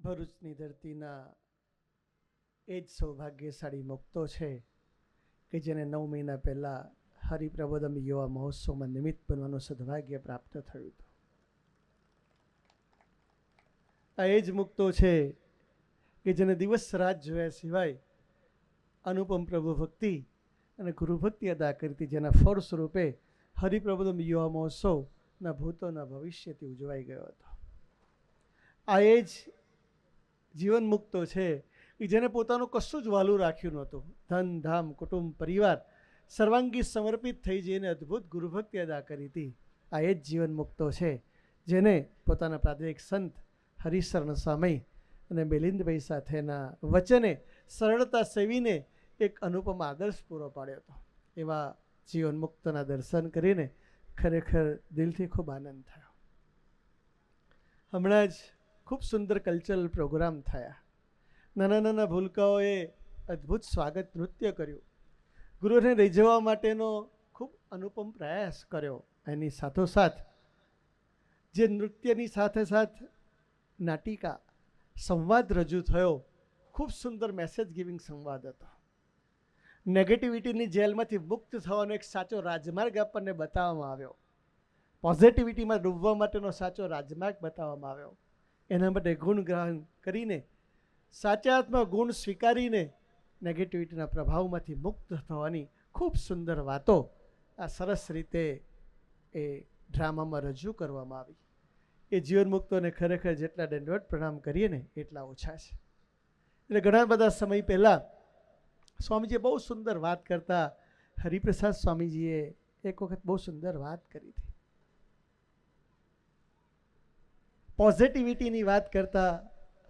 ભરૂચની ધરતીના એ જ સૌભાગ્યશાળી મુક્તો છે કે જેને 9 મહિના પહેલાં હરિપ્રબોધમ યુવા મહોત્સવમાં નિમિત્ત બનવાનું સદભાગ્ય પ્રાપ્ત થયું હતું. આ એ જ મુક્તો છે કે જેને દિવસ રાત જોયા સિવાય અનુપમ પ્રભુ ભક્તિ અને ગુરુ ભક્તિ અદા કરી હતી, જેના ફળ સ્વરૂપે હરિપ્રબોધમ યુવા મહોત્સવના ભૂતોના ભવિષ્યથી ઉજવાઈ ગયો હતો. આ એ જ જીવન મુક્તો છે કે જેને પોતાનું કશું જ વાલું રાખ્યું નહોતું. ધન ધામ કુટુંબ પરિવાર સર્વાંગી સમર્પિત થઈ જઈને અદ્ભુત ગુરુભક્તિ અદા કરી હતી. આ એ જ જીવન મુક્તો છે જેને પોતાના પ્રાદેશિક સંત હરિશરણ સ્વામી અને મિલિંદભાઈ સાથેના વચને સરળતા સેવીને એક અનુપમ આદર્શ પૂરો પાડ્યો હતો. એવા જીવન મુક્તના દર્શન કરીને ખરેખર દિલથી ખૂબ આનંદ થયો. હમણાં જ ખૂબ સુંદર કલ્ચરલ પ્રોગ્રામ થયા. નાના નાના ભૂલકાઓએ અદ્ભુત સ્વાગત નૃત્ય કર્યું. ગુરુને રીઝવવા માટેનો ખૂબ અનુપમ પ્રયાસ કર્યો. એની સાથોસાથ જે નૃત્યની સાથે સાથ નાટિકા સંવાદ રજૂ થયો. ખૂબ સુંદર મેસેજ ગિવિંગ સંવાદ હતો. નેગેટિવિટીની જેલમાંથી મુક્ત થવાનો એક સાચો રાજમાર્ગ આપણને બતાવવામાં આવ્યો. પોઝિટિવિટીમાં ડૂબવા માટેનો સાચો રાજમાર્ગ બતાવવામાં આવ્યો. એના માટે ગુણગ્રહણ કરીને સાચા આત્મા ગુણ સ્વીકારીને નેગેટિવિટીના પ્રભાવમાંથી મુક્ત થવાની ખૂબ સુંદર વાતો આ સરસ રીતે એ ડ્રામામાં રજૂ કરવામાં આવી. એ જીવન મુક્તોને ખરેખર જેટલા દંડવત પ્રણામ કરીએ ને એટલા ઓછા છે. એટલે ઘણા બધા સમય પહેલાં સ્વામીજીએ બહુ સુંદર વાત કરતા હરિપ્રસાદ સ્વામીજીએ એક વખત બહુ સુંદર વાત કરી હતી. પોઝિટિવિટીની વાત કરતા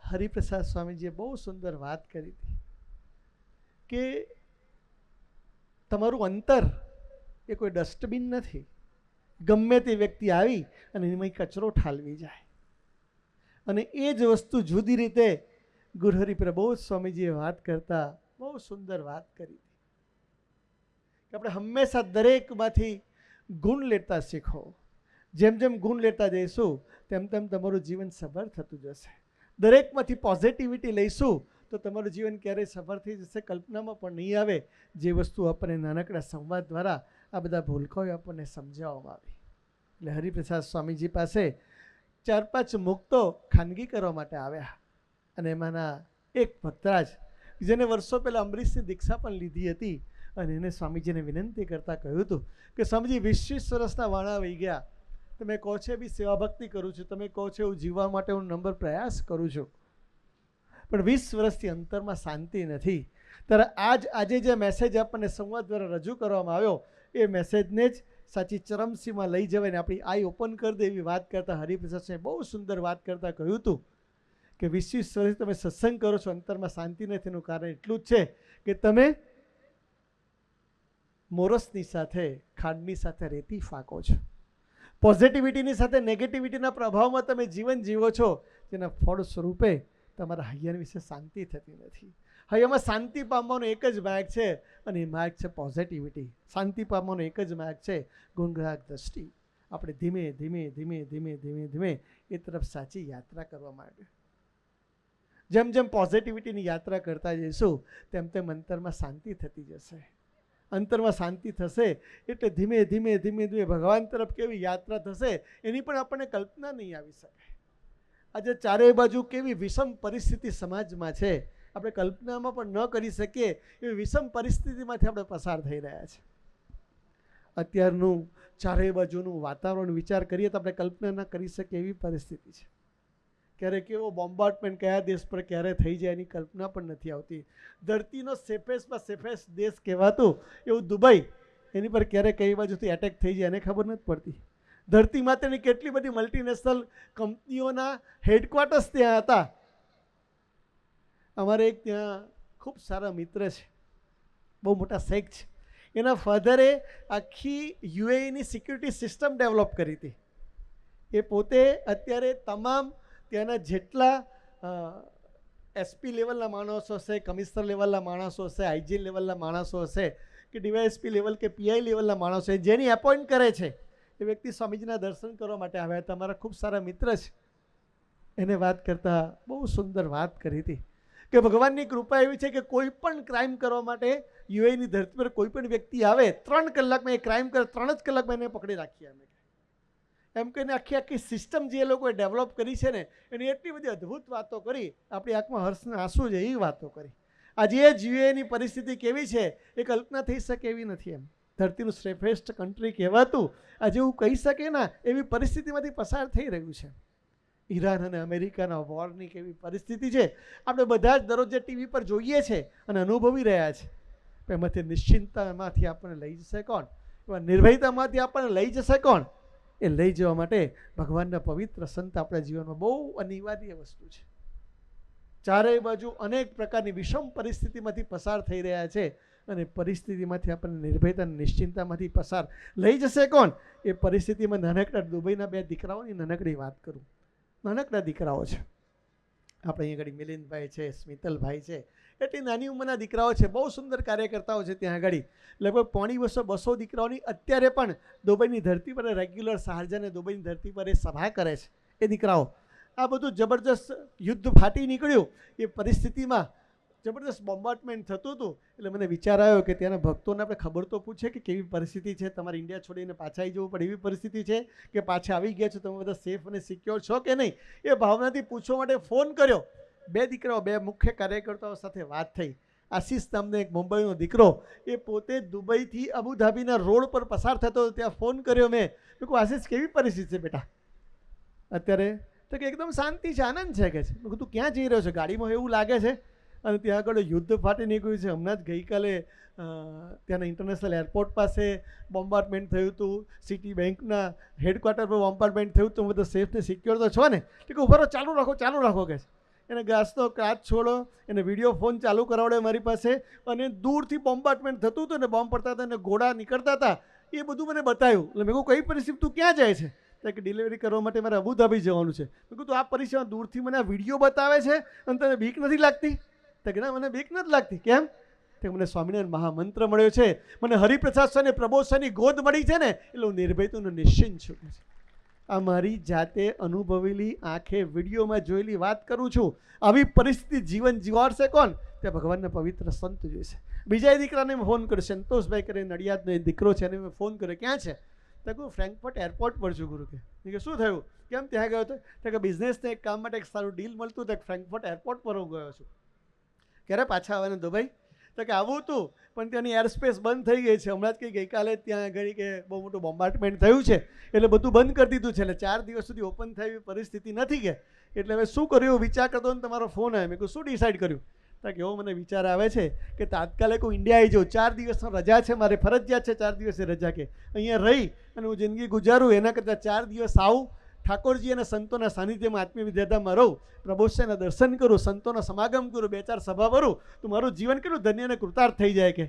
હરિપ્રસાદ સ્વામીજીએ બહુ સુંદર વાત કરી હતી કે તમારું અંતર એ કોઈ ડસ્ટબિન નથી. ગમે તે વ્યક્તિ આવી અને એમાં કચરો ઠાલવી જાય. અને એ જ વસ્તુ જુદી રીતે ગુરુ હરિપ્રબોધ સ્વામીજીએ વાત કરતા બહુ સુંદર વાત કરી હતી કે આપણે હંમેશા દરેકમાંથી ગુણ લેતા શીખો. જેમ જેમ ગુણ લેતા જઈશું તેમ તેમ તમારું જીવન સફળ થતું જશે. દરેકમાંથી પોઝિટિવિટી લઈશું તો તમારું જીવન ક્યારેય સફળ થઈ જશે, કલ્પનામાં પણ નહીં આવે. જે વસ્તુ આપણને નાનકડા સંવાદ દ્વારા આ બધા ભૂલકાઓએ આપણને સમજાવવામાં આવી. એટલે હરિપ્રસાદ સ્વામીજી પાસે 4-5 મુક્તો ખાનગી કરવા માટે આવ્યા. અને એમાંના એક ભક્તરાજ જેને વર્ષો પહેલાં અમરીશની દીક્ષા પણ લીધી હતી અને એને સ્વામીજીને વિનંતી કરતાં કહ્યું હતું કે સ્વામીજી 20-20 વર્ષના વાણા વહી ગયા. તમે કહો છો બી સેવા ભક્તિ કરું છું, તમે કહો છો એવું જીવવા માટે હું નંબર પ્રયાસ કરું છું, પણ 20 વર્ષથી અંતરમાં શાંતિ નથી. ત્યારે આજે જે મેસેજ આપણને સંવાદ દ્વારા રજૂ કરવામાં આવ્યો એ મેસેજને જ સાચી ચરમસીમાં લઈ જવાય ને આપણી આઈ ઓપન કરી દે એવી વાત કરતાં હરિપ્રસાદ સાહેબ બહુ સુંદર વાત કરતાં કહ્યું હતું કે 20-20 વર્ષથી તમે સત્સંગ કરો છો, અંતરમાં શાંતિ નથી. એનું કારણ એટલું જ છે કે તમે મોરસની સાથે ખાંડની સાથે રેતી ફાંકો છો. પોઝિટિવિટીની સાથે નેગેટિવિટીના પ્રભાવમાં તમે જીવન જીવો છો, જેના ફળ સ્વરૂપે તમારા હૈયા વિશે શાંતિ થતી નથી. હૈયામાં શાંતિ પામવાનો એક જ માર્ગ છે અને એ માર્ગ છે પોઝિટિવિટી. શાંતિ પામવાનો એક જ માર્ગ છે ગુણગ્રાહક દ્રષ્ટિ. આપણે ધીમે ધીમે ધીમે ધીમે ધીમે ધીમે એ તરફ સાચી યાત્રા કરવા માંગે. જેમ જેમ પોઝિટિવિટીની યાત્રા કરતા જઈશું તેમ તેમ અંતરમાં શાંતિ થતી જશે. અંતરમાં શાંતિ થશે એટલે ધીમે ધીમે ધીમે ધીમે ભગવાન તરફ કેવી યાત્રા થશે એની પણ આપણને કલ્પના નહીં આવી શકે. આજે ચારેય બાજુ કેવી વિષમ પરિસ્થિતિ સમાજમાં છે, આપણે કલ્પનામાં પણ ન કરી શકીએ એવી વિષમ પરિસ્થિતિમાંથી આપણે પસાર થઈ રહ્યા છે. અત્યારનું ચારેય બાજુનું વાતાવરણ વિચાર કરીએ તો આપણે કલ્પના ન કરી શકીએ એવી પરિસ્થિતિ છે. ક્યારે કેવો બોમ્બાર્ડમેન્ટ કયા દેશ પર ક્યારે થઈ જાય એની કલ્પના પણ નથી આવતી. ધરતીનો સેફેસ્ટમાં સેફેસ્ટ દેશ કહેવાતું એવું દુબઈ, એની પર ક્યારે કઈ બાજુથી એટેક થઈ જાય એને ખબર નથી પડતી. ધરતી માટેની કેટલી બધી મલ્ટીનેશનલ કંપનીઓના હેડક્વાર્ટર્સ ત્યાં હતા. અમારે એક ત્યાં ખૂબ સારા મિત્ર છે, બહુ મોટા શેખ છે. એના ફાધરે આખી યુએઈની સિક્યુરિટી સિસ્ટમ ડેવલપ કરી હતી. એ પોતે અત્યારે તમામ ત્યાંના જેટલા એસપી લેવલના માણસો હશે, કમિશનર લેવલના માણસો હશે, આઈજી લેવલના માણસો હશે કે ડીવાયએસપી લેવલ કે પીઆઈ લેવલના માણસો જેની એપોઇન્ટ કરે છે એ વ્યક્તિ સ્વામીજીના દર્શન કરવા માટે આવ્યા હતા. અમારા ખૂબ સારા મિત્ર છે. એને વાત કરતાં બહુ સુંદર વાત કરી હતી કે ભગવાનની કૃપા એવી છે કે કોઈ પણ ક્રાઇમ કરવા માટે યુએની ધરતી પર કોઈ પણ વ્યક્તિ આવે 3 કલાકમાં એ ક્રાઇમ કરે 3 જ કલાકમાં એને પકડી રાખીએ અમે એમ કહીને આખી સિસ્ટમ જે એ લોકોએ ડેવલપ કરી છે ને એની એટલી બધી અદ્ભુત વાતો કરી, આપણી આંખમાં હર્ષના આંસુ છે એવી વાતો કરી. આજે એ જ યુએની પરિસ્થિતિ કેવી છે એ કલ્પના થઈ શકે એવી નથી. એમ ધરતીનું શ્રેષ્ઠ કન્ટ્રી કહેવાતું આજે એવું કહી શકે ને એવી પરિસ્થિતિમાંથી પસાર થઈ રહ્યું છે. ઈરાન અને અમેરિકાના વોરની કેવી પરિસ્થિતિ છે આપણે બધા જ દરરોજ ટીવી પર જોઈએ છે અને અનુભવી રહ્યા છે. એમાંથી નિશ્ચિંતતામાંથી આપણને લઈ જશે કોણ? એવા નિર્ભયતામાંથી આપણને લઈ જશે કોણ? એ લઈ જવા માટે ભગવાનના પવિત્ર સંત આપણા જીવનમાં બહુ અનિવાર્ય વસ્તુ છે. ચારેય બાજુ અનેક પ્રકારની વિષમ પરિસ્થિતિમાંથી પસાર થઈ રહ્યા છે અને પરિસ્થિતિમાંથી આપણને નિર્ભયતા નિશ્ચિંતામાંથી પસાર લઈ જશે કોણ? એ પરિસ્થિતિમાં નાનકડા દુબઈના 2 દીકરાઓની નાનકડી વાત કરું. નાનકડા દીકરાઓ છે આપણે અહીંયા આગળ મિલિંદભાઈ છે, સ્મિતલભાઈ છે, એટલી નાની ઉંમરના દીકરાઓ છે, બહુ સુંદર કાર્યકર્તાઓ છે. ત્યાં આગળ લગભગ 250-200 દીકરાઓની અત્યારે પણ દુબઈની ધરતી પર રેગ્યુલર શારજાને દુબઈની ધરતી પર એ સભા કરે છે. એ દીકરાઓ આ બધું જબરજસ્ત યુદ્ધ ફાટી નીકળ્યું એ પરિસ્થિતિમાં જબરદસ્ત બોમ્બાર્ડમેન્ટ થતું હતું એટલે મને વિચાર આવ્યો કે ત્યાંના ભક્તોને આપણે ખબર તો પૂછે કે કેવી પરિસ્થિતિ છે, તમારે ઇન્ડિયા છોડીને પાછા આવી જવું પડે એવી પરિસ્થિતિ છે કે પાછા આવી ગયા છો, તમે બધા સેફ અને સિક્યોર છો કે નહીં, એ ભાવનાથી પૂછવા માટે ફોન કર્યો. 2 દીકરાઓ 2 મુખ્ય કાર્યકર્તાઓ સાથે વાત થઈ. આશીષ નામનો એક મુંબઈનો દીકરો એ પોતે દુબઈથી અબુધાબીના રોડ પર પસાર થતો ત્યાં ફોન કર્યો મેં કહું આશીષ કેવી પરિસ્થિતિ છે બેટા અત્યારે? તો કે એકદમ શાંતિ છે, આનંદ છે કે છે. મેં કીધું તું ક્યાં જઈ રહ્યો છે? ગાડીમાં એવું લાગે છે અને ત્યાં આગળ યુદ્ધ ફાટી નીકળ્યું છે. હમણાં જ ગઈકાલે ત્યાંના ઇન્ટરનેશનલ એરપોર્ટ પાસે બોમ્બાર્ડમેન્ટ થયું હતું, સિટી બેંકના હેડક્વાર્ટર પર બોમ્બાર્ડમેન્ટ થયું હતું. બધા સેફ ને સિક્યોર તો છો ને? કે ઉભા રહો, ચાલુ રાખો કે છે. એને ગ્લાસનો કાચ છોડો, એને વિડીયો ફોન ચાલુ કરાવડે મારી પાસે અને દૂરથી બોમ્બાર્ડમેન્ટ થતું હતું ને બોમ્બ પડતા હતા અને ગોળા નીકળતા હતા એ બધું મને બતાવ્યું. એટલે મેં કહું કઈ પરિસ્થિતિ તું ક્યાં જાય છે? તો કે ડિલિવરી કરવા માટે મારે અબુધાબી જવાનું છે. મેં કહું તું આ પરિસ્થિતિમાં દૂરથી મને આ વિડીયો બતાવે છે અને તને બીક નથી લાગતી? તો કે ના મને બીક નથી લાગતી. કેમ? તો મને સ્વામિનારાયણ મહામંત્ર મળ્યો છે, મને હરિપ્રસાદ સ્વામી પ્રબોધ સ્વામીની ગોદ મળી છે ને એટલે હું નિર્ભયતાનો નિશ્ચિંત છું. આ મારી જાતે અનુભવેલી આંખે વિડીયોમાં જોયેલી વાત કરું છું. આવી પરિસ્થિતિ જીવન જીવાડશે કોણ? તે ભગવાનના પવિત્ર સંત જોઈશે. બીજા દીકરાને મેં ફોન કર્યો, સંતોષભાઈ કરીને નડિયાદનો એ દીકરો છે એને મેં ફોન કર્યો, ક્યાં છે? તો કહું ફ્રેન્કફર્ટ એરપોર્ટ પર છું ગુરુ. કે શું થયું? કેમ ત્યાં ગયો હતો? તો કે બિઝનેસને એક કામ માટે એક સારું ડીલ મળતું તો ફ્રેન્કફર્ટ એરપોર્ટ પર હું ગયો છું. ક્યારે પાછા આવવાને દુબઈ? તો કે આવું હતું પણ ત્યાંની એરસ્પેસ બંધ થઈ ગઈ છે. હમણાં જ કંઈ ગઈકાલે ત્યાં આગળ કે બહુ મોટું બોમ્બાર્ડમેન્ટ થયું છે એટલે બધું બંધ કરી દીધું છે, એટલે 4 દિવસ સુધી ઓપન થાય એવી પરિસ્થિતિ નથી કે એટલે હવે શું કર્યું વિચાર કરતો ને તમારો ફોન આવ્યો. મેં કહ્યું શું ડિસાઇડ કર્યું? તો કે એવો મને વિચાર આવે છે કે તાત્કાલિક હું ઇન્ડિયા આવી જાઉં. 4 દિવસનો રજા છે મારે, ફરજિયાત છે 4 દિવસે રજા કે અહીંયા રહી અને હું જિંદગી ગુજારું એના કરતાં 4 દિવસ આવું, ઠાકોરજી અને સંતોના સાનિધ્યમાં આત્મીય વિદ્યાધામમાં રહું, પ્રભુશ્રીના દર્શન કરું, સંતોના સમાગમ કરું, 2-4 સભા ભરું તો મારું જીવન કેટલું ધન્ય અને કૃતાર્થ થઈ જાય. કે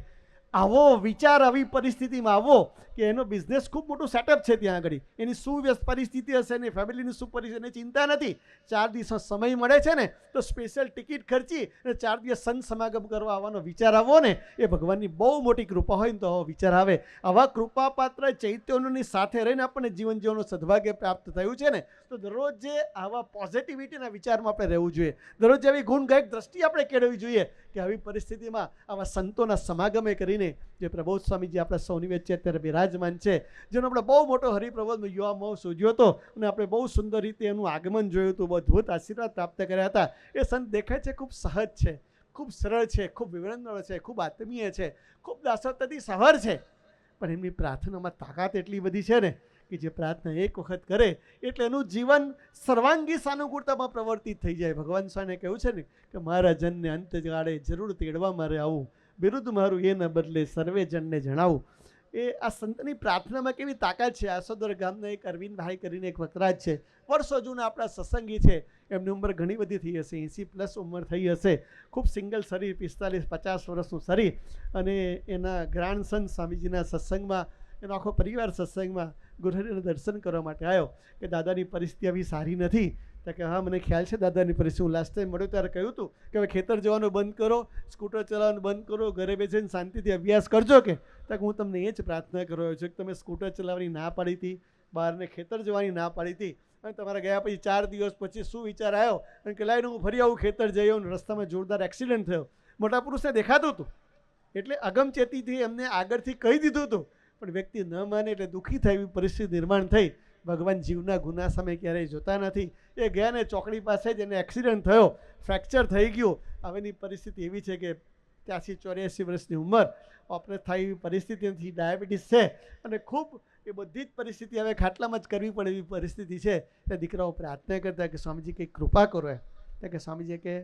આવો વિચાર આવી પરિસ્થિતિમાં આવો કે એનો બિઝનેસ ખૂબ મોટું સેટઅપ છે ત્યાં આગળ, એની શું વ્યસ્ત પરિસ્થિતિ હશે, એની ફેમિલીની શું પરિસ્થિતિ, એની ચિંતા નથી. 4 દિવસનો સમય મળે છે ને તો સ્પેશિયલ ટિકિટ ખર્ચી અને 4 દિવસ સંત સમાગમ કરવા આવવાનો વિચાર આવો ને એ ભગવાનની બહુ મોટી કૃપા હોય ને તો આવો વિચાર આવે. આવા કૃપાપાત્ર ચૈત્યોની સાથે રહીને આપણને જીવન જીવવાનું સદભાગ્ય પ્રાપ્ત થયું છે ને તો દરરોજ જે આવા પોઝિટિવિટીના વિચારમાં આપણે રહેવું જોઈએ, દરરોજ આવી ગુણગાયક દ્રષ્ટિ આપણે કેળવવી જોઈએ કે આવી પરિસ્થિતિમાં આવા સંતોના સમાગમે કરીને જે પ્રબોધ સ્વામીજી આપણા સૌની વચ્ચે અત્યારે બિરાજમાન છે, જેનો આપણે બહુ મોટો હરિપ્રબોધનો યુવા મોહ સૂજ્યો હતો અને આપણે બહુ સુંદર રીતે એનું આગમન જોયું હતું, અદ્ભુત આશીર્વાદ પ્રાપ્ત કર્યા હતા. એ સંત દેખાય છે ખૂબ સહજ છે, ખૂબ સરળ છે, ખૂબ વિવરણવાળો છે, ખૂબ આત્મીય છે, ખૂબ દાસત્વથી સહર છે, પણ એમની પ્રાર્થનામાં તાકાત એટલી બધી છે ને કે જે પ્રાર્થના એક વખત કરે એટલે એનું જીવન સર્વાંગી સાનુકૂળતામાં પ્રવર્તિત થઈ જાય. ભગવાન સ્વામીએ કહ્યું છે ને કે મારા જનને અંત ગાળે જરૂર તેડવા મારે આવું, બિરુદ મારું એ ન બદલે સર્વે જણને જણાવું. એ આ સંતની પ્રાર્થનામાં કેવી તાકાત છે. આસોદર ગામના એક અરવિંદભાઈ કરીને એક વતરાજ છે, વર્ષો જૂના આપણા સત્સંગી છે, એમની ઉંમર ઘણી બધી થઈ હશે, 80+ ઉંમર થઈ હશે, ખૂબ સિંગલ શરીર, 45-50 વર્ષનું શરીર, અને એના ગ્રાન્ડસન સ્વામીજીના સત્સંગમાં એનો આખો પરિવાર સત્સંગમાં ગુરુહરિના દર્શન કરવા માટે આવ્યો કે દાદાની પરિસ્થિતિ આવી સારી નથી. તો કે હા મને ખ્યાલ છે દાદાની પરિસ્થિતિ, હું લાસ્ટ ટાઈમ મળ્યો ત્યારે કહ્યું હતું કે હવે ખેતર જવાનું બંધ કરો, સ્કૂટર ચલાવવાનું બંધ કરો, ઘરે બેસીને શાંતિથી અભ્યાસ કરજો. કે હું તમને એ જ પ્રાર્થના કર્યો છું કે તમે સ્કૂટર ચલાવવાની ના પાડી હતી, બહારને ખેતર જવાની ના પાડી હતી, અને તમારા ગયા પછી 4 દિવસ પછી શું વિચાર આવ્યો અને કે લાઈને હું ફરી આવું ખેતર જઈ આવું, રસ્તામાં જોરદાર એક્સિડન્ટ થયો. મોટા પુરુષને દેખાતું હતું એટલે અગમચેતીથી એમને આગળથી કહી દીધું હતું, પણ વ્યક્તિ ન માને એટલે દુઃખી થાય એવી પરિસ્થિતિ નિર્માણ થઈ. ભગવાન જીવના ગુના સામે ક્યારેય જોતા નથી. એ ગયા ને ચોકડી પાસે જ એને એક્સિડન્ટ થયો, ફ્રેક્ચર થઈ ગયું. હવેની પરિસ્થિતિ એવી છે કે 83-84 વર્ષની ઉંમર, ઓપરેટ થાય એવી પરિસ્થિતિ નથી, ડાયાબિટીસ છે અને ખૂબ એ બધી જ પરિસ્થિતિ હવે ખાટલામાં જ કરવી પડે એવી પરિસ્થિતિ છે. એટલે દીકરાઓ પ્રાર્થના કરતા કે સ્વામીજી કંઈક કૃપા કરો એમ. કે સ્વામીજીએ કે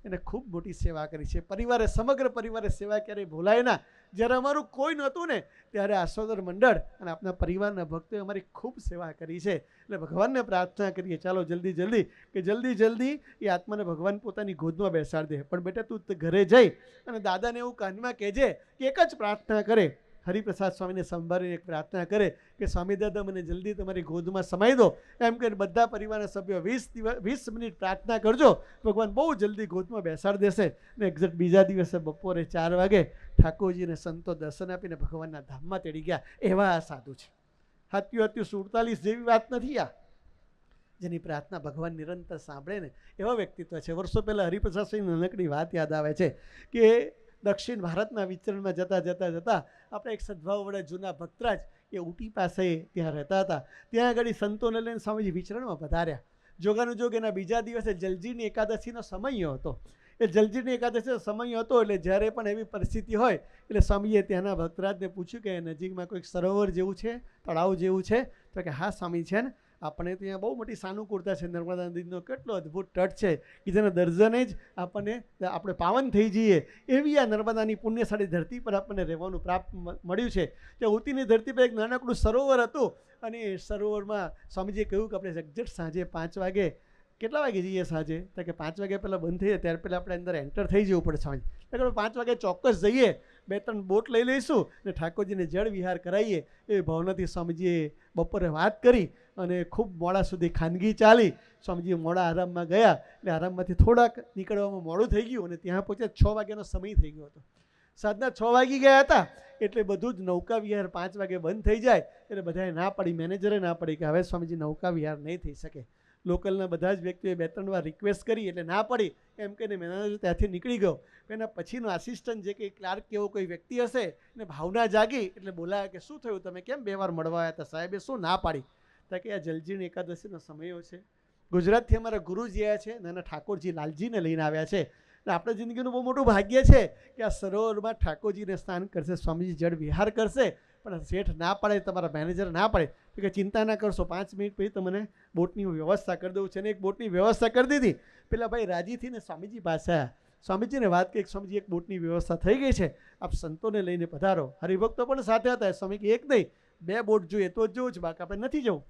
એને ખૂબ મોટી સેવા કરી છે. પરિવારે, સમગ્ર પરિવારે સેવા ક્યારેય ભૂલાય ના. જ્યારે અમારું કોઈ નહોતું ને ત્યારે આસ્વાદન મંડળ અને આપણા પરિવારના ભક્તોએ અમારી ખૂબ સેવા કરી છે. એટલે ભગવાનને પ્રાર્થના કરીએ, ચાલો જલ્દી કે જલ્દી એ આત્માને ભગવાન પોતાની ગોદમાં બેસાડી દે. પણ બેટા તું ઘરે જઈ અને દાદાને એવું કાનમાં કહેજે કે એક જ પ્રાર્થના કરે, હરિપ્રસાદ સ્વામીને સંભાળીને એક પ્રાર્થના કરે કે સ્વામી દાદા મને જલ્દી તમારી ગોદમાં સમાઈ દો. એમ કે બધા પરિવારના સભ્યો 20 મિનિટ પ્રાર્થના કરજો, ભગવાન બહુ જલ્દી ગોદમાં બેસાડી દેશે. ને એક્ઝેક્ટ બીજા દિવસે બપોરે 4 વાગે ઠાકોરજીને સંતો દર્શન આપીને ભગવાનના ધામમાં તેડી ગયા. એવા આ સાધુ છે. હાથ્યું 47 જેવી વાત નથી આ, જેની પ્રાર્થના ભગવાન નિરંતર સાંભળે ને એવા વ્યક્તિત્વ છે. વર્ષો પહેલાં હરિપ્રસાદ સ્વામીની નાનકડી વાત યાદ આવે છે કે દક્ષિણ ભારતના વિચરણમાં જતાં આપણે એક સદભાવ વડે જૂના ભક્તરાજ એ ઊટી પાસે ત્યાં રહેતા હતા. ત્યાં આગળ સંતોને લઈને સ્વામીજી વિચરણમાં પધાર્યા. જોગાનુજોગ એના બીજા દિવસે જલજીની એકાદશીનો સમય હતો. એ જલજીની એકાદશીનો સમય હતો એટલે જ્યારે પણ એવી પરિસ્થિતિ હોય એટલે સ્વામીએ ત્યાંના ભક્તરાજને પૂછ્યું કે નજીકમાં કોઈક સરોવર જેવું છે, તળાવ જેવું છે? તો કે હા સ્વામી છે ને, આપણને ત્યાં બહુ મોટી સાનુકૂળતા છે. નર્મદા નદીનો કેટલો અદ્ભુત તટ છે કે જેના દર્શને જ આપણે પાવન થઈ જઈએ એવી આ નર્મદાની પુણ્યશાળી ધરતી પર આપણને રહેવાનું પ્રાપ્ત મળ્યું છે. ત્યાં ઊટીની ધરતી પર એક નાનકડું સરોવર હતું અને એ સરોવરમાં સ્વામીજીએ કહ્યું કે આપણે એક્ઝેક્ટ સાંજે 5 વાગે, કેટલા વાગે જઈએ સાંજે? તો કે 5 વાગે પહેલાં બંધ થઈ જાય ત્યારે પહેલાં આપણે અંદર એન્ટર થઈ જવું પડે સ્વામી. એટલે 5 વાગે ચોક્કસ જઈએ, 2-3 બોટ લઈ લઈશું અને ઠાકોરજીને જળ વિહાર કરાવીએ એ ભાવનાથી સ્વામીજીએ બપોરે વાત કરી અને ખૂબ મોડા સુધી ખાનગી ચાલી. સ્વામીજી મોડા આરામમાં ગયા એટલે આરામમાંથી થોડાક નીકળવામાં મોડું થઈ ગયું અને ત્યાં પહોંચ્યા 6 વાગ્યાનો સમય થઈ ગયો હતો. સાંજના 6 વાગી ગયા હતા એટલે બધું જ નૌકા વિહાર 5 વાગે બંધ થઈ જાય એટલે બધાએ ના પાડી, મેનેજરે ના પાડી કે હવે સ્વામીજી નૌકા વિહાર નહીં થઈ શકે. લોકલના બધા જ વ્યક્તિઓએ 2-3 વાર રિક્વેસ્ટ કરી એટલે ના પડી. એમ કહીને મેનેજર ત્યાંથી નીકળી ગયો. એના પછીનો આસિસ્ટન્ટ જે કંઈ ક્લાર્ક એવો કોઈ વ્યક્તિ હશે એને ભાવના જાગી એટલે બોલાયા કે શું થયું, તમે કેમ 2 વાર મળવા આવ્યા હતા? સાહેબે શું ના પાડી? તો કે આ જલજીની એકાદશીનો સમયો છે, ગુજરાતથી અમારા ગુરુજી આવ્યા છે, નાના ઠાકોરજી લાલજીને લઈને આવ્યા છે. એટલે આપણે જિંદગીનું બહુ મોટું ભાગ્ય છે કે આ સરોવરમાં ઠાકોરજીને સ્નાન કરશે, સ્વામીજી જળ વિહાર કરશે. પણ શેઠ ના પાડે, તમારા મેનેજર ના પાડે કે ચિંતા ના કરશો, 5 મિનિટ પછી તમને બોટની વ્યવસ્થા કરી દઉં છે. અને એક બોટની વ્યવસ્થા કરી દીધી. પેલા ભાઈ રાજી થઈને સ્વામીજી પાસે આવ્યા. સ્વામીજીને વાત કરી, સ્વામીજી એક બોટની વ્યવસ્થા થઈ ગઈ છે, આપ સંતોને લઈને પધારો. હરિભક્તો પણ સાથે હતા. સ્વામી કે એક નહીં 2 બોટ જોઈએ તો જ જવું છે, બાકી આપણે નથી જવું.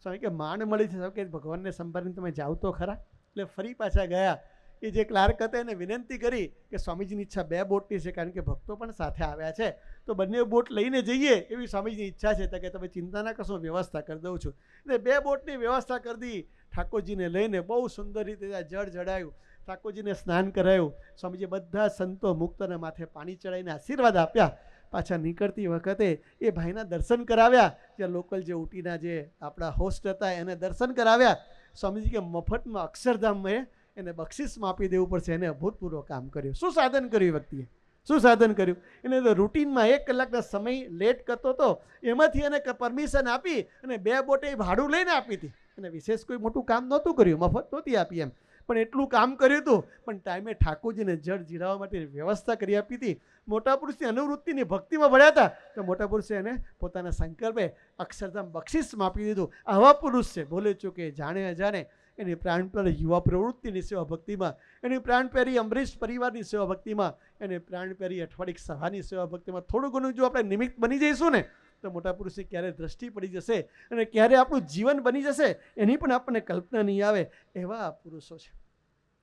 સ્વામી કે માંડ મળી છે કે ભગવાનને સંભાળીને તમે જાઓ તો ખરા. એટલે ફરી પાછા ગયા. એ જે ક્લાર્ક હતા એને વિનંતી કરી કે સ્વામીજીની ઈચ્છા 2 બોટની છે કારણ કે ભક્તો પણ સાથે આવ્યા છે તો બંને બોટ લઈને જઈએ એવી સ્વામીજીની ઈચ્છા છે. તો કે તમે ચિંતા ના કરશો, વ્યવસ્થા કરી દઉં છું. એટલે 2 બોટની વ્યવસ્થા કરી દી. ઠાકોરજીને લઈને બહુ સુંદર રીતે જળ ચડાયું, ઠાકોરજીને સ્નાન કરાયું. સ્વામીજી બધા સંતો મુક્તના માથે પાણી ચડાવીને આશીર્વાદ આપ્યા. પાછા નીકળતી વખતે એ ભાઈના દર્શન કરાવ્યા. જ્યાં લોકલ જે ઊટીના જે આપણા હોસ્ટ હતા એને દર્શન કરાવ્યા. સ્વામીજી કે મફતમાં અક્ષરધામમાં એને બક્ષિસમાં આપી દેવું પડશે. એને અભૂતપૂર્વ કામ કર્યું. શું સાધન કર્યું વ્યક્તિએ? શું સાધન કર્યું? એને તો રૂટીનમાં 1 કલાકના સમય લેટ કરતો હતો, એમાંથી એને પરમિશન આપી અને 2 બોટે ભાડું લઈને આપી હતી. અને વિશેષ કોઈ મોટું કામ નહોતું કર્યું, મફત નહોતી આપી એમ, પણ એટલું કામ કર્યું હતું. પણ ટાઈમે ઠાકોરજીને જળ જીરાવવા માટે વ્યવસ્થા કરી આપી હતી. મોટા પુરુષની અનુવૃત્તિની ભક્તિમાં ભળ્યા હતા તો મોટા પુરુષે એને પોતાના સંકલ્પે અક્ષરધામ બક્ષિસમાં આપી દીધું. આવા પુરુષ છે, ભૂલે ચૂકે જાણે અજાણે એની પ્રાણપ્યારી યુવા પ્રવૃત્તિની સેવા ભક્તિમાં, એની પ્રાણપ્યારી અમરીશ પરિવારની સેવા ભક્તિમાં, એને પ્રાણપ્યારી અઠવાડિક સભાની સેવા ભક્તિમાં થોડું ઘણું જો આપણે નિમિત્ત બની જઈશું ને તો મોટા પુરુષની ક્યારે દ્રષ્ટિ પડી જશે અને ક્યારે આપણું જીવન બની જશે એની પણ આપણને કલ્પના નહીં આવે. એવા પુરુષો છે.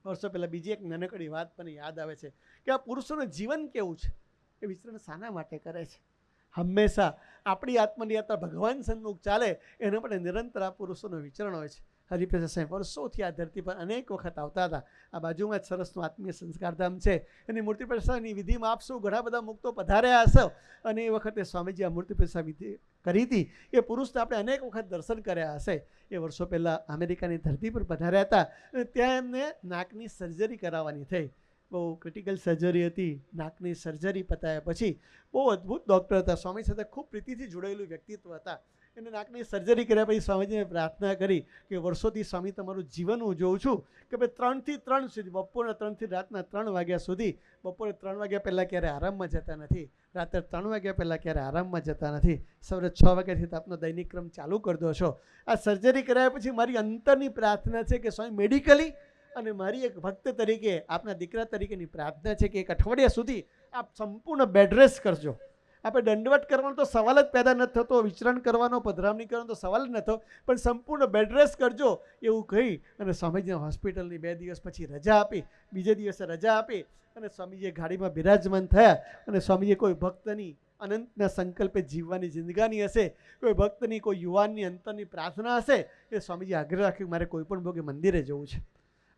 વર્ષો પહેલાં બીજી એક નાનકડી વાત મને યાદ આવે છે કે આ પુરુષોનું જીવન કેવું છે, એ વિચરણ શાના માટે કરે છે. હંમેશા આપણી આત્મની યાત્રા ભગવાન સન્મુખ ચાલે એના માટે નિરંતર આ પુરુષોનું વિચરણ હોય છે. હરિપ્રસાદ સાહેબ વર્ષોથી આ ધરતી પર અનેક વખત આવતા હતા. આ બાજુમાં જ સરસનું આત્મીય સંસ્કારધામ છે, એની મૂર્તિ પ્રતિષ્ઠાની વિધિમાં આપ સૌ ઘણા બધા મુક્તો પધાર્યા હશો અને એ વખતે સ્વામીજી આ મૂર્તિ પ્રતિષ્ઠા વિધિ કરી હતી એ પુરુષને આપણે અનેક વખત દર્શન કર્યા હશે. એ વર્ષો પહેલાં અમેરિકાની ધરતી પર પધાર્યા હતા અને ત્યાં એમને નાકની સર્જરી કરાવવાની થઈ. બહુ ક્રિટિકલ સર્જરી હતી. નાકની સર્જરી પતાવ્યા પછી બહુ અદ્ભુત ડૉક્ટર હતા, સ્વામી સાથે ખૂબ પ્રીતિથી જોડાયેલું વ્યક્તિત્વ હતા. એને નાકની સર્જરી કર્યા પછી સ્વામીજીને પ્રાર્થના કરી કે વર્ષોથી સ્વામી તમારું જીવન હું જોઉં છું કે ભાઈ 3 થી 3 સુધી, બપોરના 3 થી રાતના 3 વાગ્યા સુધી, બપોરે 3 વાગ્યા પહેલાં ક્યારે આરામમાં જતા નથી, રાત્રે 3 વાગ્યા પહેલાં ક્યારે આરામમાં જતા નથી, સવારે 6 વાગ્યાથી આપનો દૈનિક ક્રમ ચાલુ કરી દો છો. આ સર્જરી કરાયા પછી મારી અંતરની પ્રાર્થના છે કે સ્વામી મેડિકલી અને મારી એક ભક્ત તરીકે, આપના દીકરા તરીકેની પ્રાર્થના છે કે 1 અઠવાડિયા સુધી આપ સંપૂર્ણ બેડ રેસ્ટ કરજો. આપણે દંડવત કરવાનો તો સવાલ જ પેદા નથી થતો, વિચરણ કરવાનો, પધરામણી કરવાનો તો સવાલ જ નહોતો, પણ સંપૂર્ણ બેડ રેસ્ટ કરજો એવું કહી અને સ્વામીજીને હોસ્પિટલની 2 દિવસ પછી રજા આપી. બીજે દિવસે રજા આપી અને સ્વામીજી ગાડીમાં બિરાજમાન થયા અને સ્વામીજી કોઈ ભક્તની અનંતના સંકલ્પે જીવવાની જિંદગાની હશે, કોઈ ભક્તની, કોઈ યુવાનની અંતરની પ્રાર્થના હશે, એ સ્વામીજી આગ્રહ રાખ્યું મારે કોઈ પણ ભોગે મંદિરે જવું છે.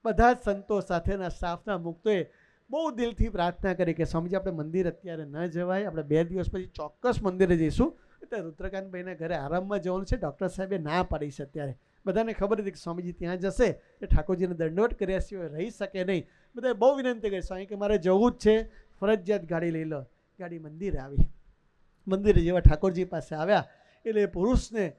બધા જ સંતો સાથેના સ્ટાફના મુક્તોએ બહુ દિલથી પ્રાર્થના કરી કે સ્વામીજી આપણે મંદિર અત્યારે ન જવાય, આપણે 2 દિવસ પછી ચોક્કસ મંદિરે જઈશું. એટલે રુદ્રકાંતભાઈના ઘરે આરામમાં જવાનું છે, ડૉક્ટર સાહેબે ના પાડી છે. અત્યારે બધાને ખબર હતી કે સ્વામીજી ત્યાં જશે એ ઠાકોરજીને દંડવત કર્યા સિવાય રહી શકે નહીં. બધાએ બહુ વિનંતી કરી સ્વામી કે મારે જવું જ છે, ફરજિયાત ગાડી લઈ લો. ગાડી મંદિરે આવી. મંદિરે જેવા ઠાકોરજી પાસે આવ્યા એટલે એ પુરુષને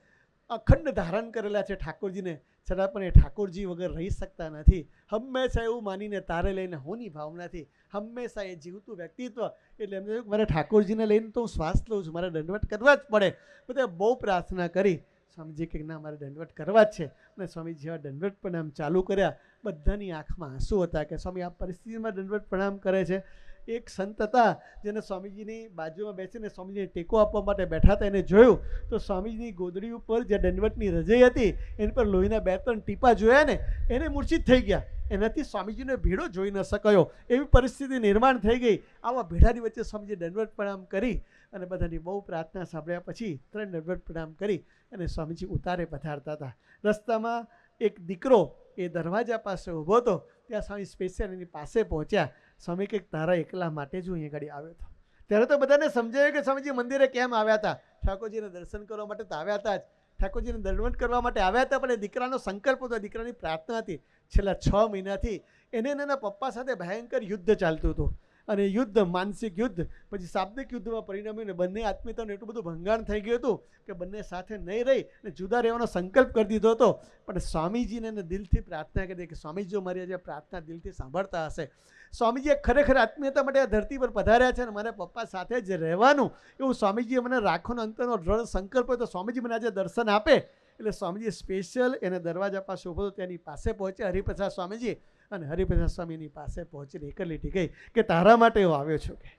અખંડ ધારણ કરેલા છે ઠાકોરજીને, છતાં પણ એ ઠાકોરજી વગર રહી શકતા નથી. હંમેશા એવું માનીને તારે લઈને હોની ભાવનાથી હંમેશા એ જીવતું વ્યક્તિત્વ. એટલે એમને કહ્યું મારે ઠાકોરજીને લઈને તો હું શ્વાસ લઉં છું, મારે દંડવત કરવા જ પડે. બધા બહુ પ્રાર્થના કરી. સ્વામીજી કે ના મારે દંડવત કરવા જ છે. અને સ્વામીજી જેવા દંડવત પ્રણામ ચાલુ કર્યા, બધાની આંખમાં આંસુ હતા કે સ્વામી આ પરિસ્થિતિમાં દંડવત પ્રણામ કરે છે. એક સંત હતા જેને સ્વામીજીની બાજુમાં બેસીને સ્વામીજીને ટેકો આપવા માટે બેઠા હતા. એને જોયું તો સ્વામીજીની ગોદડી ઉપર જે દંડવતની રજાઈ હતી એની પર લોહીના 2-3 ટીપા જોયા ને એને મૂર્છિત થઈ ગયા. એનાથી સ્વામીજીનો ભેડો જોઈ ન શકાયો એવી પરિસ્થિતિ નિર્માણ થઈ ગઈ. આવા ભેડાની વચ્ચે સ્વામીજી દંડવત પ્રણામ કરી અને બધાની બહુ પ્રાર્થના સાંભળ્યા પછી 3 દંડવત પ્રણામ કરી અને સ્વામીજી ઉતારે પધારતા હતા. રસ્તામાં એક દીકરો એ દરવાજા પાસે ઊભો હતો. ત્યાં સ્વામી સ્પેશિયલ એની પાસે પહોંચ્યા. સ્વામી કંઈક તારા એકલા માટે જ હું અહીંયા ગાડી આવ્યો હતો. ત્યારે તો બધાને સમજાયું કે સ્વામીજી મંદિરે કેમ આવ્યા હતા. ઠાકોરજીને દર્શન કરવા માટે તો આવ્યા હતા જ, ઠાકોરજીને દંડવત કરવા માટે આવ્યા હતા, પણ એ દીકરાનો સંકલ્પ હતો, દીકરાની પ્રાર્થના હતી. છેલ્લા 6 મહિનાથી એને એના પપ્પા સાથે ભયંકર યુદ્ધ ચાલતું હતું અને યુદ્ધ, માનસિક યુદ્ધ, પછી શાબ્દિક યુદ્ધમાં પરિણમ્યું. બંને આત્મીયતાનું એટલું બધું ભંગાણ થઈ ગયું હતું કે બંને સાથે નહીં રહી અને જુદા રહેવાનો સંકલ્પ કરી દીધો હતો. પણ સ્વામીજીને એને દિલથી પ્રાર્થના કરી કે સ્વામીજી જો મારી આજે પ્રાર્થના દિલથી સાંભળતા હશે, સ્વામીજીએ ખરેખર આત્મીયતા માટે આ ધરતી પર પધાર્યા છે અને મારા પપ્પા સાથે જ રહેવાનું એવું સ્વામીજીએ મને રાખવાનો અંતરનો દ્રઢ સંકલ્પ હોય તો સ્વામીજી મને આજે દર્શન આપે. એટલે સ્વામીજી સ્પેશિયલ એને દરવાજા પાસે ઊભો હતો તેની પાસે પહોંચ્યા હરિપ્રસાદ સ્વામીજી અને હરિપ્રસાદ સ્વામીની પાસે પહોંચીને એક લીટી કહી કે તારા માટે હું આવ્યો છું. કે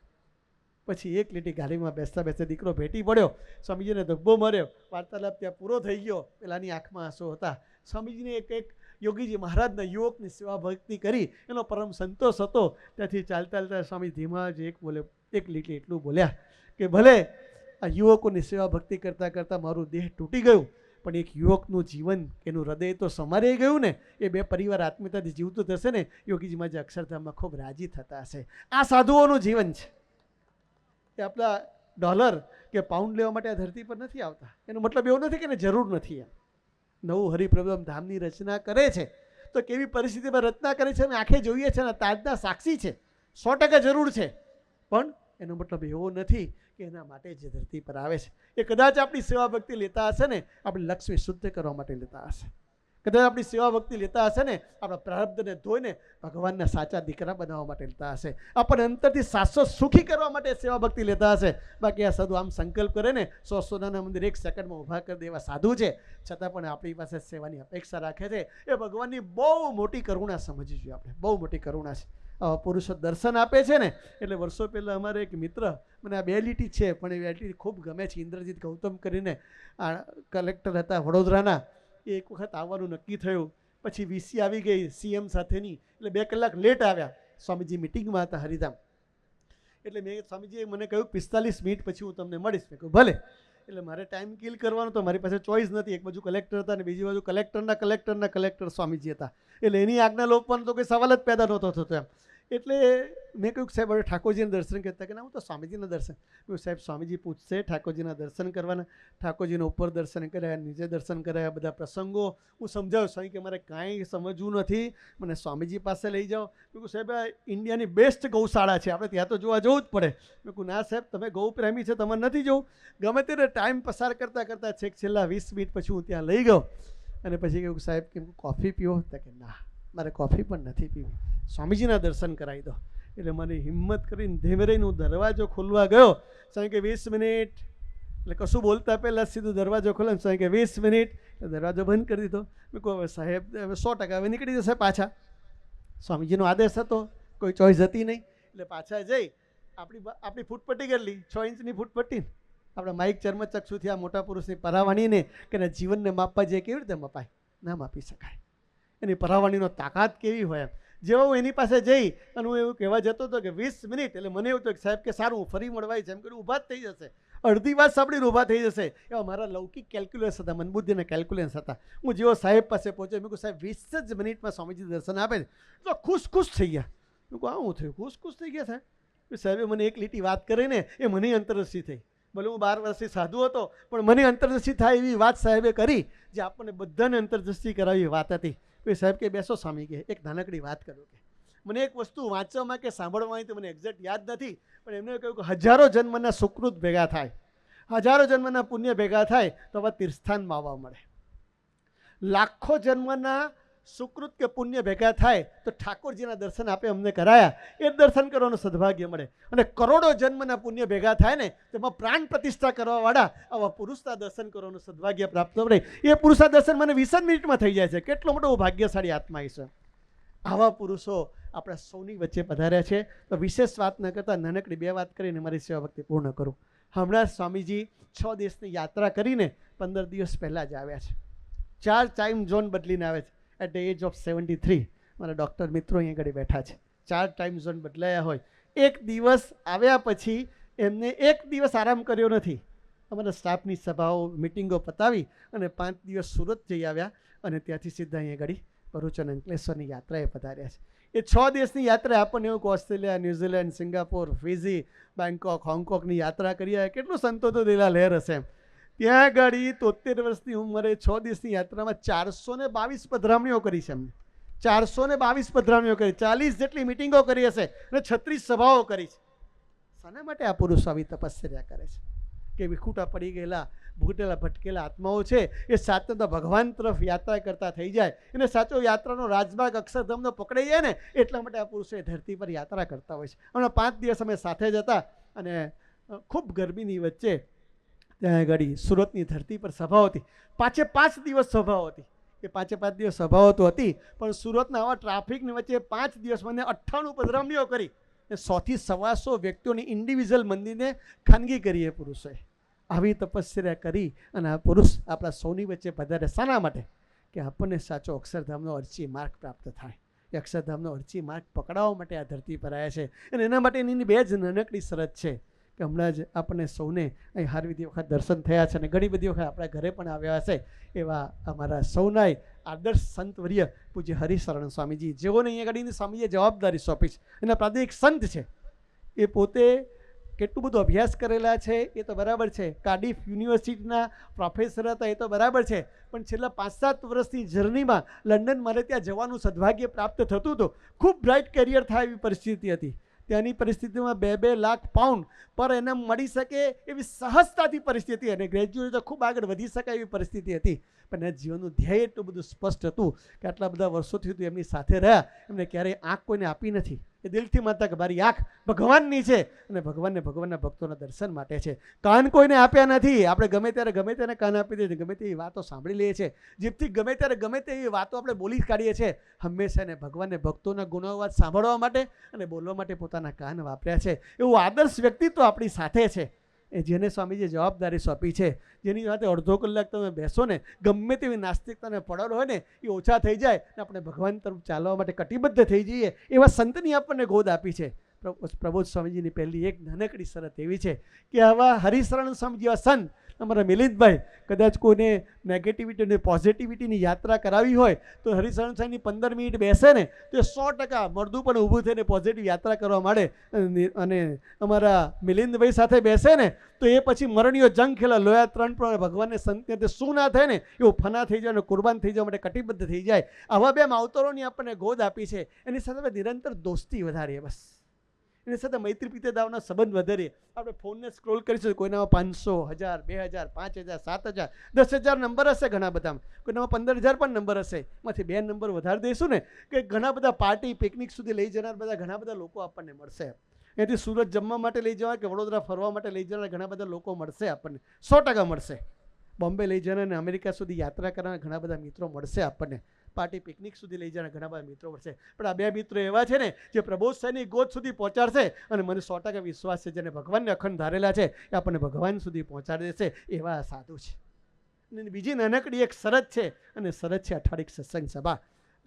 પછી એક લીટી ગાડીમાં બેસતા બેસતા દીકરો ભેટી પડ્યો. સ્વામીજીને ધબ્બો માર્યો. વાર્તાલાપ ત્યાં પૂરો થઈ ગયો. પેલાની આંખમાં આંસુ હતા. સ્વામીજીને એક યોગીજી મહારાજના યુવકની સેવા ભક્તિ કરી એનો પરમ સંતોષ હતો. ત્યાંથી ચાલતા ચાલતા સ્વામી ધીમા જ એક લીટી એટલું બોલ્યા કે ભલે આ યુવકોની સેવા ભક્તિ કરતાં કરતાં મારું દેહ તૂટી ગયું, પણ એક યુવકનું જીવન, એનું હૃદય તો સમારાઈ ગયું ને. એ 2 પરિવાર આત્મીયતાથી જીવતું થશે ને, યોગીજી માજી અક્ષરધામમાં ખૂબ રાજી થતા હશે. આ સાધુઓનું જીવન છે. એ આપણા ડોલર કે પાઉન્ડ લેવા માટે આ ધરતી પર નથી આવતા. એનો મતલબ એવો નથી કે એને જરૂર નથી. એમ નવું હરિપ્રભુ ધામની રચના કરે છે તો કેવી પરિસ્થિતિમાં રચના કરે છે અમે આંખે જોઈએ છે અને તાજના સાક્ષી છે. 100% જરૂર છે, પણ એનો મતલબ એવો નથી કે એના માટે જે ધરતી પર આવે છે એ કદાચ આપણી સેવા ભક્તિ લેતા હશે ને આપણી લક્ષ્મી શુદ્ધ કરવા માટે લેતા હશે. કદાચ આપણી સેવા ભક્તિ લેતા હશે ને આપણા પ્રારબ્ધને ધોઈને ભગવાનના સાચા દીકરા બનાવવા માટે લેતા હશે. આપણને અંતરથી શાશ્વત સુખી કરવા માટે સેવા ભક્તિ લેતા હશે. બાકી આ સાધુ આમ સંકલ્પ કરે ને 100 સોનાના મંદિર 1 સેકન્ડમાં ઊભા કરી દેવા સાધુ છે, છતાં પણ આપણી પાસે સેવાની અપેક્ષા રાખે છે. એ ભગવાનની બહુ મોટી કરુણા સમજવી જોઈએ આપણે. બહુ મોટી કરુણા છે. પુરુષો દર્શન આપે છે ને એટલે વર્ષો પહેલાં અમારે એક મિત્ર, મને આ 2 લીટી છે પણ એ 2 લીટી ખૂબ ગમે છે. ઇન્દ્રજીત ગૌતમ કરીને આ કલેક્ટર હતા વડોદરાના. એ એક વખત આવવાનું નક્કી થયું, પછી વીસી આવી ગઈ સીએમ સાથેની, એટલે 2 કલાક લેટ આવ્યા. સ્વામીજી મિટિંગમાં હતા હરિધામ. એટલે સ્વામીજીએ મને કહ્યું 45 મિનિટ પછી હું તમને મળીશ. મેં કહ્યું ભલે. એટલે મારે ટાઈમ કિલ કરવાનો તો મારી પાસે ચોઈસ નથી. એક બાજુ કલેક્ટર હતા અને બીજી બાજુ કલેક્ટર સ્વામીજી હતા. એટલે એની આજ્ઞા લોપવાનો તો કોઈ સવાલ જ પેદા નહોતો થતો. એમ એટલે મેં કહ્યું સાહેબ હવે ઠાકોરજીના દર્શન કરતા કે ના હું તો સ્વામીજીના દર્શન. મેં સાહેબ સ્વામીજી પૂછશે ઠાકોરજીના દર્શન કરવાના. ઠાકોરજીના ઉપર દર્શન કર્યા, નીચે દર્શન કર્યા, બધા પ્રસંગો હું સમજાવું સ્વામી કે મારે કાંઈ સમજવું નથી, મને સ્વામીજી પાસે લઈ જાઓ. મેં કહ્યું સાહેબ આ ઇન્ડિયાની બેસ્ટ ગૌશાળા છે, આપણે ત્યાં તો જોવા જવું જ પડે. મેં કહ્યું ના સાહેબ તમે ગૌ પ્રેમી છે, તમારે નથી જવું. ગમે ત્યારે ટાઈમ પસાર કરતાં કરતાં છેક છેલ્લા 20 મિનિટ પછી હું ત્યાં લઈ ગયો. અને પછી કહ્યું સાહેબ કે કોફી પીવો? તો કે ના મારે કોફી પણ નથી પીવી, સ્વામીજીના દર્શન કરાવી દો. એટલે મને હિંમત કરીને ધીમે રહીને હું દરવાજો ખોલવા ગયો. સ્વામી કે 20 મિનિટ, એટલે કશું બોલતા પહેલાં સીધું દરવાજો ખોલે. સ્વામી કે 20 મિનિટ, એટલે દરવાજો બંધ કરી દીધો. મેં કહું હવે સાહેબ હવે 100% હવે નીકળી જશે પાછા. સ્વામીજીનો આદેશ હતો, કોઈ ચોઈસ હતી નહીં. એટલે પાછા જઈ આપણી ફૂટપટ્ટી કેટલી 6 ઇંચની ફૂટપટ્ટી, આપણે માઇક ચર્મચક્ષુથી આ મોટા પુરુષની પરાવાણીને કે જીવનને માપવા જઈએ કેવી રીતે મપાય? ના માપી શકાય. એની પરાવાણીનો તાકાત કેવી હોય એમ. જેવો હું એની પાસે જઈ અને હું એવું કહેવા જતો હતો કે 20 મિનિટ, એટલે મને એવું થયું કે સાહેબ કે સારું હું ફરી મળવાય છે એમ કરી ઊભા જ થઈ જશે, અડધી વાત સાંભળીને ઊભા થઈ જશે. એવા મારા લૌકિક કેલ્ક્યુલેસ હતા, મનબુદ્ધિના કેલ્ક્યુલેન્સ હતા. હું જેવો સાહેબ પાસે પહોંચ્યો, મેં કહ્યું સાહેબ 20 જ મિનિટમાં સ્વામીજી દર્શન આપે છે, તો ખુશ થઈ ગયા. મેં કહું આવું થયું, ખુશ થઈ ગયા સાહેબ? સાહેબે મને એક લીટી વાત કરીને એ મને અંતરદૃષ્ટિ થઈ. ભલે હું 12 વર્ષથી સાધુ હતો પણ મને અંતરદૃષ્ટિ થાય એવી વાત સાહેબે કરી, જે આપણને બધાને અંતરદૃષ્ટિ કરાવી વાત હતી. એ સાહેબ કે બેસો સ્વામી કે એક નાનકડી વાત કરું કે મને એક વસ્તુ વાંચવામાં કે સાંભળવાની તો મને એક્ઝેક્ટ યાદ નથી, પણ એમને કહ્યું કે હજારો જન્મના સુકૃત ભેગા થાય, હજારો જન્મના પુણ્ય ભેગા થાય તો આવા તીર્થસ્થાનમાં આવવા મળે. લાખો જન્મના સુકૃત કે પુણ્ય ભેગા થાય તો ઠાકોરજીના દર્શન આપે અમને કરાયા, એ દર્શન કરવાનું સદભાગ્ય મળે. અને કરોડો જન્મના પુણ્ય ભેગા થાય ને તેમાં પ્રાણ પ્રતિષ્ઠા કરવાવાળા આવા પુરુષના દર્શન કરવાનું સદભાગ્ય પ્રાપ્ત મળે. એ પુરુષના દર્શન મને 20 મિનિટમાં થઈ જાય છે. કેટલો મોટો ભાગ્યશાળી આત્મા છે. આવા પુરુષો આપણા સૌની વચ્ચે પધાર્યા છે. તો વિશેષ વાત ન કરતાં નાનકડી 2 વાત કરીને મારી સેવા ભક્તિ પૂર્ણ કરું. હમણાં સ્વામીજી 6 દેશની યાત્રા કરીને 15 દિવસ પહેલાં જ આવ્યા છે. 4 ટાઈમ ઝોન બદલીને આવે છે. એટ ધ એજ ઓફ 73 મારા ડૉક્ટર મિત્રો અહીંયા આગળ બેઠા છે. 4 ટાઈમ ઝોન બદલાયા હોય. એક દિવસ આવ્યા પછી એમને એક દિવસ આરામ કર્યો નથી. અમારા સ્ટાફની સભાઓ મિટિંગો પતાવી અને 5 દિવસ સુરત જઈ આવ્યા અને ત્યાંથી સીધા અહીંયા આગળ ભરૂચ અને અંકલેશ્વરની યાત્રાએ પધાર્યા છે. એ 6 દેશની યાત્રા આપણને એવું કે Australia, New Zealand, Singapore, Fiji, Bangkok, હોંગકોંગની યાત્રા કરી આવ્યા. કેટલું સંતો તો દિલા લહેર હશે એમ. ત્યાં આગળ 73 વર્ષની ઉંમરે 6 દિવસની યાત્રામાં 422 પધરામણીઓ કરી છે એમને. 422 પધરામણીઓ કરી, 40 જેટલી મિટિંગો કરી હશે અને 36 સભાઓ કરી છે. શાના માટે આ પુરુષો આવી તપસ્યા કરે છે? કે વિખૂટા પડી ગયેલા, ભૂટેલા ભટકેલા આત્માઓ છે એ સાચા ભગવાન તરફ યાત્રા કરતા થઈ જાય. એને સાચો યાત્રાનો રાજભાગ અક્ષરધામનો પકડાઈ જાય ને એટલા માટે આ પુરુષો એ ધરતી પર યાત્રા કરતા હોય છે. હમણાં 5 દિવસ અમે સાથે જ હતા અને ખૂબ ગરમીની વચ્ચે ત્યાં આગળ સુરતની ધરતી પર સભાઓ હતી. 5 દિવસ સભાઓ હતી. એ 5 દિવસ સભાઓ તો હતી પણ સુરતના આવા ટ્રાફિકની વચ્ચે 5 દિવસ મને 98 પધરામણીઓ કરી. 100 થી 125 વ્યક્તિઓની ઇન્ડિવિજ્યુઅલ મંદિરને ખાનગી કરી. એ પુરુષોએ આવી તપસ્યા કરી અને આ પુરુષ આપણા સૌની વચ્ચે પધારે. શાના માટે? કે આપણને સાચો અક્ષરધામનો અર્ચી માર્ગ પ્રાપ્ત થાય. એ અક્ષરધામનો અર્ચી માર્ગ પકડાવવા માટે આ ધરતી પર આવ્યા છે. અને એના માટે એની 2 જ નાનકડી શરત છે કે હમણાં જ આપણને સૌને અહીં હારવિધિ વખત દર્શન થયા છે અને ઘણી બધી વખત આપણા ઘરે પણ આવ્યા હશે એવા અમારા સૌનાય આદર્શ સંતવર્ય પૂજ્ય હરિશરણ સ્વામીજી, જેઓને અહીંયા આગળની સ્વામીજીએ જવાબદારી સોંપી છે. એના પ્રાદેશિક સંત છે. એ પોતે કેટલું બધું અભ્યાસ કરેલા છે એ તો બરાબર છે. કાર્ડિફ યુનિવર્સિટીના પ્રોફેસર હતા એ તો બરાબર છે. પણ છેલ્લા 5-7 વર્ષની જર્નીમાં લંડન મારે ત્યાં જવાનું સદભાગ્ય પ્રાપ્ત થતું હતું. ખૂબ બ્રાઇટ કેરિયર થાય એવી પરિસ્થિતિ હતી. ત્યાંની પરિસ્થિતિમાં 2-2 લાખ પાઉન્ડ પર એને મળી શકે એવી સહજતાથી પરિસ્થિતિ અને ગ્રેજ્યુએટ ખૂબ આગળ વધી શકાય એવી પરિસ્થિતિ હતી. પણ એ જીવનનું ધ્યેય એટલું બધું સ્પષ્ટ હતું કે આટલા બધા વર્ષોથી એમની સાથે રહ્યા. એમને ક્યારેય આંખ કોઈને આપી નથી. એ દિલથી માનતા કે મારી આંખ ભગવાનની છે અને ભગવાનના ભક્તોના દર્શન માટે છે. કાન કોઈને આપ્યા નથી. આપણે ગમે ત્યારે ગમે તેને કાન આપી દઈએ, ગમે તેવી વાતો સાંભળી લઈએ છીએ. જીભથી ગમે ત્યારે ગમે તેવી વાતો આપણે બોલી કાઢીએ છીએ. હંમેશા એને ભગવાનને ભક્તોના ગુણોવાદ સાંભળવા માટે અને બોલવા માટે પોતાના કાન વાપર્યા છે. એવું આદર્શ વ્યક્તિત્વ આપણી સાથે છે. એ જેને સ્વામીજીએ જવાબદારી સોંપી છે, જેની સાથે અડધો કલાક તમે બેસો ને ગમે તેવી નાસ્તિકતાને પડેલો હોય ને એ ઓછા થઈ જાય ને આપણે ભગવાન તરફ ચાલવા માટે કટિબદ્ધ થઈ જઈએ એવા સંતની આપણને ગોદ આપી છે. પ્રબોધ સ્વામીજીની પહેલી એક નાનકડી શરત એવી છે કે આવા હરિશરણ સ્વામીજી એવા સંત અમારા મિલિંદભાઈ કદાચ કોઈને નેગેટિવિટી અને પોઝિટિવિટીની યાત્રા કરાવી હોય તો હરિશરણ સાંઈની 15 મિનિટ બેસે ને તો 100% મળદું પણ ઊભું થઈને પોઝિટિવ યાત્રા કરવા માંડે અને અમારા મિલિંદભાઈ સાથે બેસે ને તો એ પછી મરણીયો જંગ ખેલા લોયા 3 પ્રમાણે ભગવાનને સંતને તે શું ના થાય ને એવું ફના થઈ જાય અને કુરબાન થઈ જવા માટે કટિબદ્ધ થઈ જાય. આવા બે માવતરોની આપણને ગોદ આપી છે. એની સાથે નિરંતર દોસ્તી વધારીએ, બસ એની સાથે મૈત્રી પિતેદાવના સંબંધ વધારીએ. આપણે ફોનને સ્ક્રોલ કરીશું, કોઈનામાં 500, 1000, 2000, 5000, 7000, 10,000 નંબર હશે, ઘણા બધા કોઈનામાં 15,000 પણ નંબર હશે. એમાંથી 2 નંબર વધારી દઈશું ને કે ઘણા બધા પાર્ટી પિકનિક સુધી લઈ જનાર બધા ઘણા બધા લોકો આપણને મળશે. એથી સુરત જમવા માટે લઈ જવા કે વડોદરા ફરવા માટે લઈ જનાર ઘણા બધા લોકો મળશે આપણને, 100% મળશે. બોમ્બે લઈ જનાર અને અમેરિકા સુધી યાત્રા કરનાર ઘણા બધા મિત્રો મળશે આપણને. પાર્ટી પિકનિક સુધી લઈ જવાના ઘણા બધા મિત્રો મળશે. પણ આ 2 મિત્રો એવા છે ને જે પ્રબોધ સાંઈની ગોદ સુધી પહોંચાડશે અને મને 100% વિશ્વાસ છે જેને ભગવાનને અખંડ ધારેલા છે એ આપણને ભગવાન સુધી પહોંચાડી દેશે. એવા સાધુ છે. અને બીજી નાનકડી એક શરત છે, અને શરત છે અઠવાડિક સત્સંગ સભા.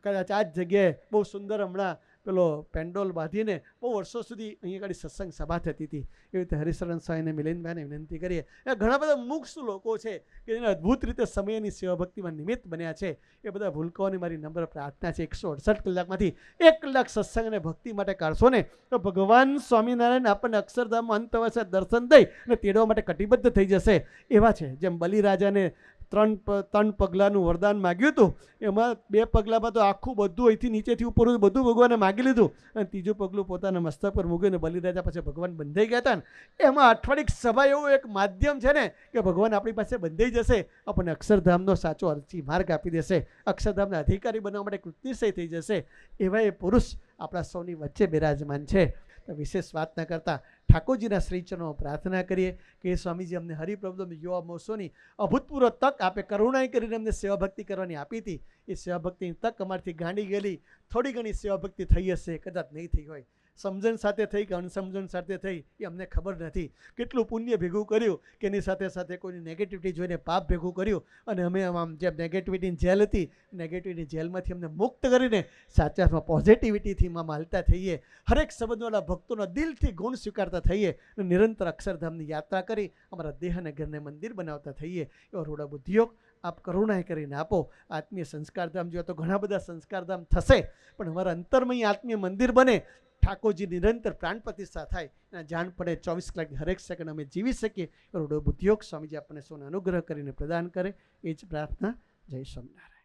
કદાચ આ જ જગ્યાએ બહુ સુંદર હમણાં પેલો પેન્ડોલ બાંધીને બહુ વર્ષો સુધી અહીંયા આગળ સત્સંગ સભા થતી હતી. એવી રીતે હરિશરણ સાંઈને મિલિંદભાઈને વિનંતી કરીએ. ઘણા બધા મુક્ત લોકો છે કે જેને અદ્ભુત રીતે સમયની સેવા ભક્તિમાં નિમિત્ત બન્યા છે. એ બધા ભૂલકાઓની મારી નમ્ર પ્રાર્થના છે, 168 કલાકમાંથી 1 કલાક સત્સંગ અને ભક્તિ માટે કાઢશો ને તો ભગવાન સ્વામિનારાયણ આપણને અક્ષરધામમાં અંતવસે દર્શન દઈ અને તેડવા માટે કટિબદ્ધ થઈ જશે. એવા છે જેમ બલિરાજાને 3 પગલાંનું વરદાન માગ્યું હતું, એમાં 2 પગલાંમાં તો આખું બધું અહીંથી નીચેથી ઉપર બધું ભગવાને માગી લીધું અને 3જું પગલું પોતાના મસ્તક પર મૂક્યું અને બલિરાજા પાસે ભગવાન બંધાઈ ગયા હતા ને. એમાં અઠવાડિક સભા એવું એક માધ્યમ છે ને કે ભગવાન આપણી પાસે બંધાઈ જશે, આપણને અક્ષરધામનો સાચો અરજી માર્ગ આપી દેશે, અક્ષરધામના અધિકારી બનવા માટે કૃતનિશ્ચય થઈ જશે. એવા એ પુરુષ આપણા સૌની વચ્ચે બિરાજમાન છે. તો વિશેષ વાત ન કરતા ઠાકોરજીના શ્રીચરણો પ્રાર્થના કરીએ કે સ્વામીજી અમને હરિપ્રબોધ યુવા મહોત્સવની અભૂતપૂર્વ તક આપે, કરુણાઈ કરીને અમને સેવા ભક્તિ કરવાની આપી હતી. એ સેવા ભક્તિની તક અમારથી ગાંડી ગયેલી. થોડી ઘણી સેવા ભક્તિ થઈ હશે, કદાચ નહીં થઈ હોય, સમજણ સાથે થઈ કે અણસમજણ સાથે થઈ એ અમને ખબર નથી. કેટલું પુણ્ય ભેગું કર્યું કે એની સાથે સાથે કોઈની નેગેટિવિટી જોઈને પાપ ભેગું કર્યું અને અમે આમ જે નેગેટિવિટીની જેલ હતી, નેગેટિવિટીની જેલમાંથી અમને મુક્ત કરીને સાચામાં પોઝિટિવિટીથી હાલતા થઈએ. હરેક સંબંધવાળા ભક્તોના દિલથી ગુણ સ્વીકારતા થઈએ અને નિરંતર અક્ષરધામની યાત્રા કરી અમારા દેહ અને ઘરને મંદિર બનાવતા થઈએ. એવા રૂડા બુદ્ધિઓ આપ કરુણાએ કરીને આપો. આત્મીય સંસ્કારધામ જેવા તો ઘણા બધા સંસ્કારધામ થશે, પણ અમારા અંતરમાં આત્મીય મંદિર બને, ઠાકોરજી નિરંતર પ્રાણ પ્રતિષ્ઠા થાય, અને જાણ પડે 24 કલાક હરેક સેકન્ડ અમે જીવી શકીએ. રૂડો બુદ્ધિયોગ સ્વામીજી આપણને સૌને અનુગ્રહ કરીને પ્રદાન કરે. એ જ પ્રાર્થના. જય સ્વામિનારાયણ.